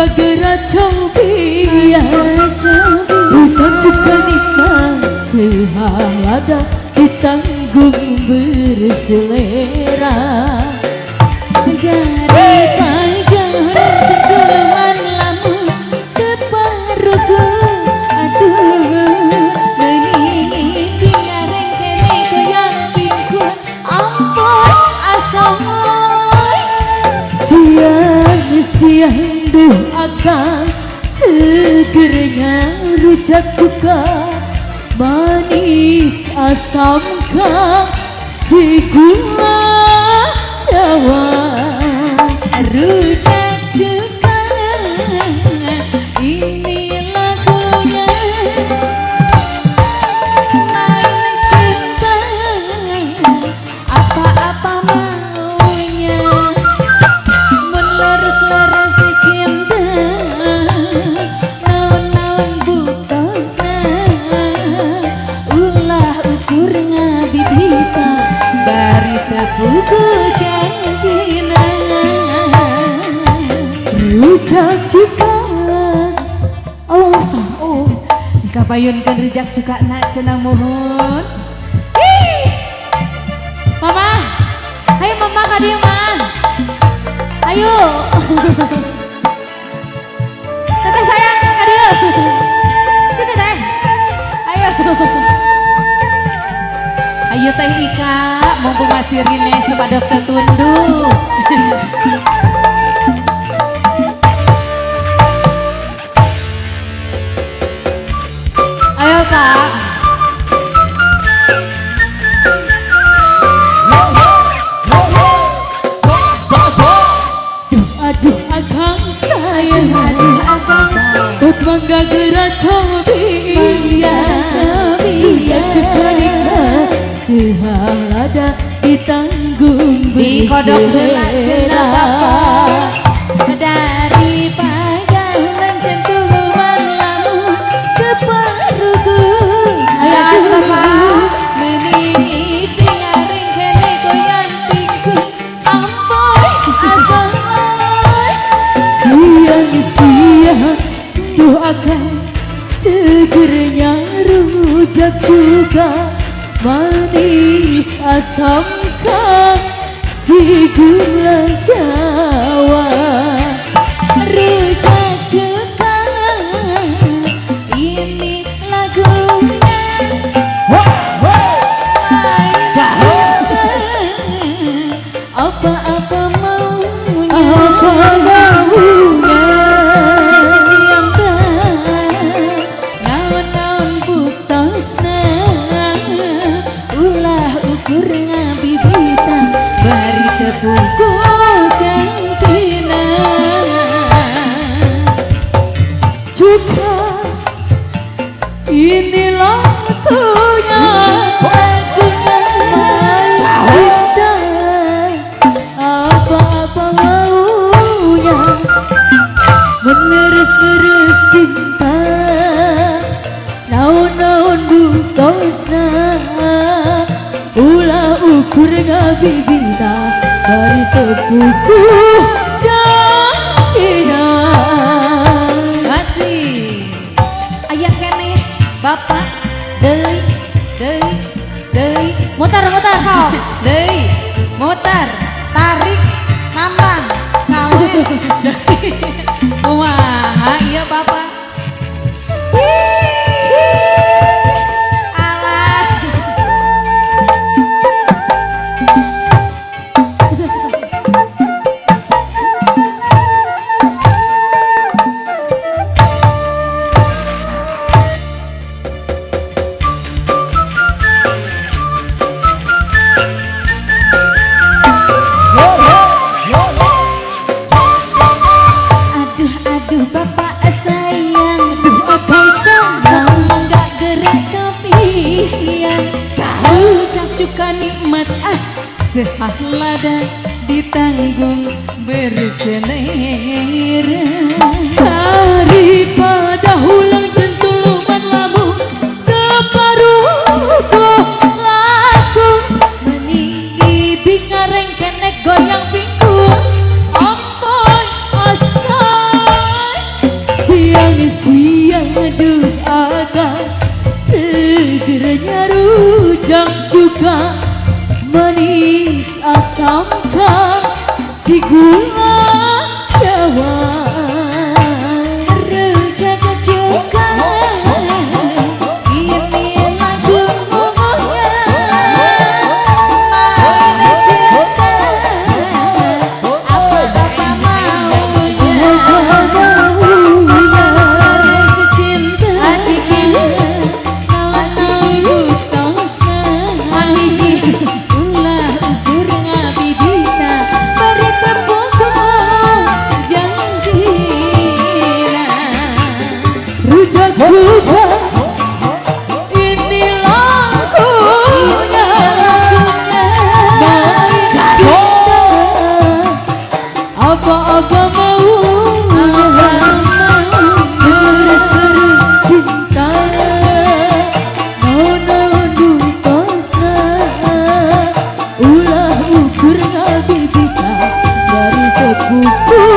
Gagara cobi Hujan juga nikah sehalada ditanggung berselera. Dari pajangan cengkuluan lamun keparuku. Aduh meniki ngareng kene goyang pingkuan ampun asoy. Siang-siang duh akan segernya rujak cuka manis asam si gula Jawa. Rujak cuka ini lagunya main cinta apa-apa maunya melerus-lerus cinta naon-naon bukosna ulah ukur ngabibita bari tepuku janjina. Rujak cuka oh sang Kapayunkeun rujak cuka nak cenah mohon. Mama, ayo mama ka dieu mah. Ayo. Teteh sayang ka dieu. Situ teh. Ayo. Ayo teh Ika, mumpung masih rine sepados tetunduh. Ayo Kak. Aduh akang sayang, Aduh abang Ut mangga gera cobi Rujak cuka nikah sehalada ditanggung di kodok heula cenah berselera. bapak. Dari pajangan cengkuluan lamun keparuku. Ayo Bapak. Meniti ngareng kene goyang pingkuan ampun asoy. Siang-siang duh akan segernya rujak cuka manis asam si gula Jawa. Rujak cuka ini lagunya main cinta apa-apa maunya. Apa maunya Cinta naon-naon buktosna ulah ukur ngabibita bari tepuku janjina. cuka inilah lagunya apa-apa maunya meneres-neres cinta naon-naon bukosna ulah ukur ngabibita bari tepuku janjina. Masih aya keneh bapak deui Mutar sok deui muter tarik nambang sawer deui kumaha ieu bapak. alah Aduh bapak sayang abang sama gak gerak copian rujak cuka nikmat sehalada ditanggung berselera. daripada hulang jentuluman lamu keparuku laku meninggi bingareng kenek goyang pingkuan ampun asai. rujak juga manis asam si gula Jawa. Rujak juga ini lagu ngomongnya main juga apa-apa maunya secinta nawan-nawan butosa ulah ukur ngabibita bari tepuk janjina Rujak juga ini lagunya main cinta apa-apa maunya terus cinta naon-naon dutosa ulah ukur ngabibita dari tepuk